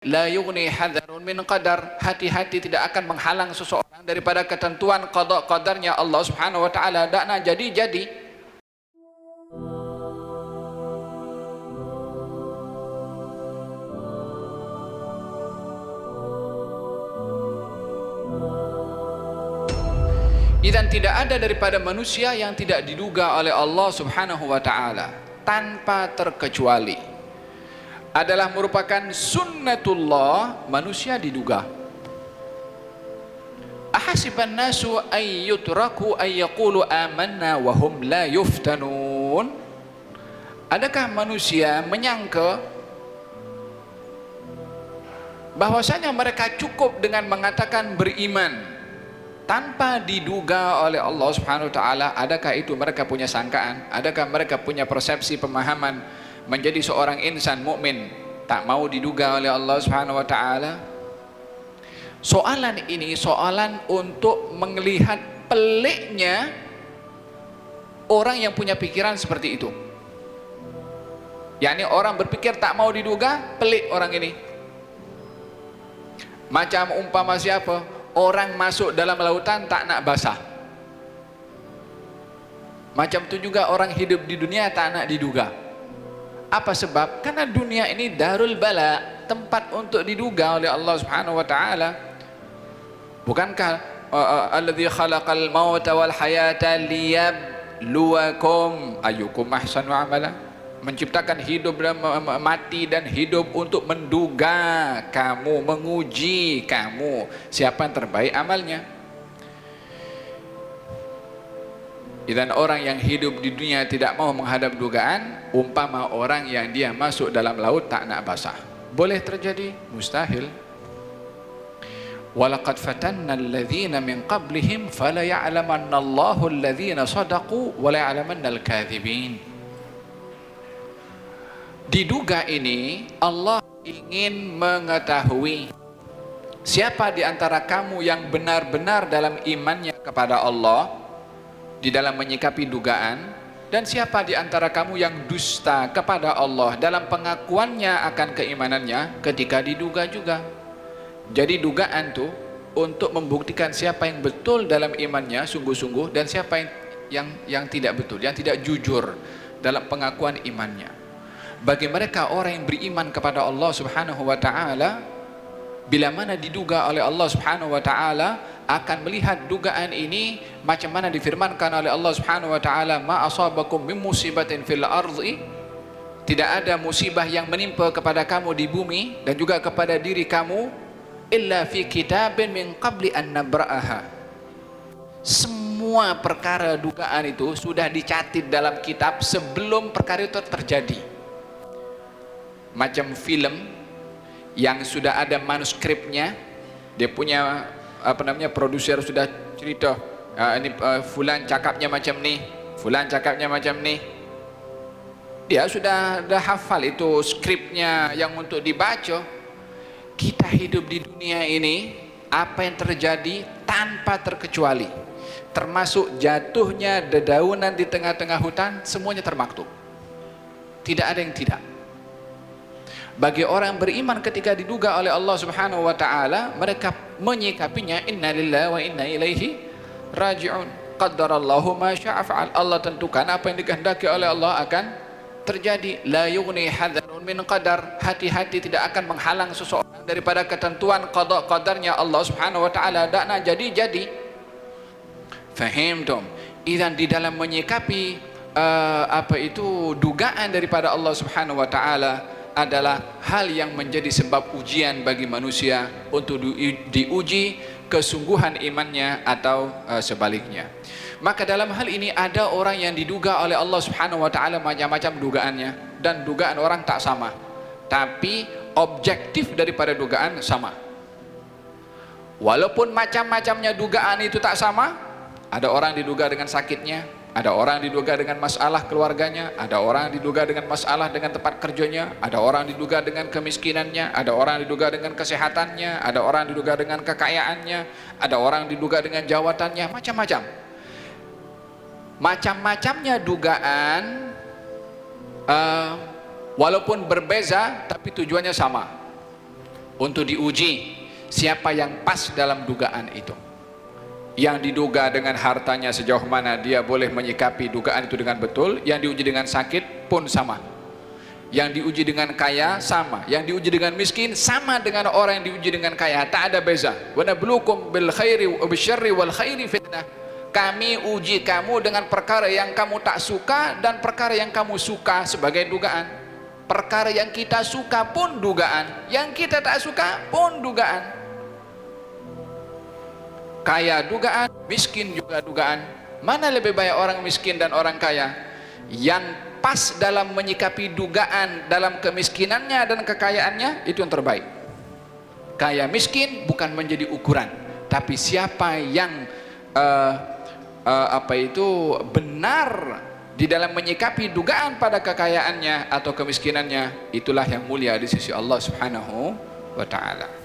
La yughni hadharun min qadar. Hati-hati tidak akan menghalang seseorang daripada ketentuan qada qadarnya Allah Subhanahu wa taala. Dakna jadi. Dan tidak ada daripada manusia yang tidak diduga oleh Allah Subhanahu wa taala tanpa terkecuali. Adalah merupakan sunnatullah, manusia diduga. Ahasiban nasu ay yutraku ay yaqulu amanna wa hum la yuftanun. Adakah manusia menyangka bahwasanya mereka cukup dengan mengatakan beriman tanpa diduga oleh Allah Subhanahu wa taala? Adakah itu mereka punya sangkaan? Adakah mereka punya persepsi pemahaman menjadi seorang insan mukmin tak mau diduga oleh Allah Subhanahu wa taala? Soalan ini soalan untuk melihat peliknya orang yang punya pikiran seperti itu. yakni orang berpikir tak mau diduga, pelik orang ini. Macam umpama siapa? Orang masuk dalam lautan tak nak basah. Macam tu juga orang hidup di dunia tak nak diduga. Apa sebab? Karena dunia ini darul bala, tempat untuk diduga oleh Allah Subhanahu wa taala. Bukankah alladzi khalaqal mauta wal hayata liyabluwakum ayyukum ahsanu amala? Menciptakan hidup dan mati dan hidup untuk menduga kamu, menguji kamu siapa yang terbaik amalnya. Dan orang yang hidup di dunia tidak mau menghadap dugaan, umpama orang yang dia masuk dalam laut tak nak basah. Boleh terjadi? Mustahil. Walaqad fatanna alladhina min qablihim fala ya'lamanna Allahu alladhina sadaqu wa la ya'lamanna al-kadhibin. Diduga ini Allah ingin mengetahui siapa di antara kamu yang benar-benar dalam imannya kepada Allah, di dalam menyikapi dugaan, dan siapa di antara kamu yang dusta kepada Allah dalam pengakuannya akan keimanannya ketika diduga juga. Jadi dugaan tuh untuk membuktikan siapa yang betul dalam imannya sungguh-sungguh dan siapa yang tidak betul, yang tidak jujur dalam pengakuan imannya. Bagi mereka orang yang beriman kepada Allah Subhanahu wa taala, bila mana diduga oleh Allah Subhanahu wa taala, akan melihat dugaan ini macam mana difirmankan oleh Allah Subhanahu wa taala, ma asabakum min musibatin fil ardi, tidak ada musibah yang menimpa kepada kamu di bumi dan juga kepada diri kamu, illa fi kitabin min qabli an nabra'aha. Semua perkara dugaan itu sudah dicatat dalam kitab sebelum perkara itu terjadi. Macam film yang sudah ada manuskripnya, dia punya produser sudah cerita, ini fulan cakapnya macam ni, fulan cakapnya macam ni. Dia sudah hafal itu skripnya yang untuk dibaca. Kita hidup di dunia ini, apa yang terjadi tanpa terkecuali, termasuk jatuhnya dedaunan di tengah-tengah hutan, semuanya termaktub. Tidak ada yang tidak. Bagi orang beriman ketika diduga oleh Allah Subhanahu wa taala, mereka menyikapinya inna lillahi wa inna ilaihi raji'un. Qaddarallahu ma syaa fa'al. Allah tentukan apa yang dikehendaki oleh Allah akan terjadi. La yughni hadharun min qadar. Hati-hati tidak akan menghalang seseorang daripada ketentuan qada qadarnya Allah Subhanahu wa taala. Dakna jadi. Fahimtum? Idzan di dalam menyikapi dugaan daripada Allah Subhanahu wa taala adalah hal yang menjadi sebab ujian bagi manusia untuk diuji kesungguhan imannya atau sebaliknya. Maka dalam hal ini ada orang yang diduga oleh Allah Subhanahu wa taala macam-macam dugaannya, dan dugaan orang tak sama, tapi objektif daripada dugaan sama. Walaupun macam-macamnya dugaan itu tak sama, ada orang diduga dengan sakitnya, ada orang diduga dengan masalah keluarganya, ada orang diduga dengan masalah dengan tempat kerjanya, ada orang diduga dengan kemiskinannya, ada orang diduga dengan kesehatannya, ada orang diduga dengan kekayaannya, ada orang diduga dengan jawatannya, macam-macam. Macam-macamnya dugaan, walaupun berbeza tapi tujuannya sama. untuk diuji siapa yang pas dalam dugaan itu. Yang diduga dengan hartanya sejauh mana dia boleh menyikapi dugaan itu dengan betul, yang diuji dengan sakit pun sama, yang diuji dengan kaya sama, yang diuji dengan miskin sama dengan orang yang diuji dengan kaya, tak ada beza. Wa nabluukum bil khairi wabisyarri wal khairi fitnah. Kami uji kamu dengan perkara yang kamu tak suka dan perkara yang kamu suka sebagai dugaan. Perkara yang kita suka pun dugaan, yang kita tak suka pun dugaan. Kaya dugaan, miskin juga dugaan. Mana lebih baik orang miskin dan orang kaya? Yang pas dalam menyikapi dugaan dalam kemiskinannya dan kekayaannya, itu yang terbaik. Kaya miskin bukan menjadi ukuran, tapi siapa yang benar di dalam menyikapi dugaan pada kekayaannya atau kemiskinannya, itulah yang mulia di sisi Allah Subhanahu wa ta'ala.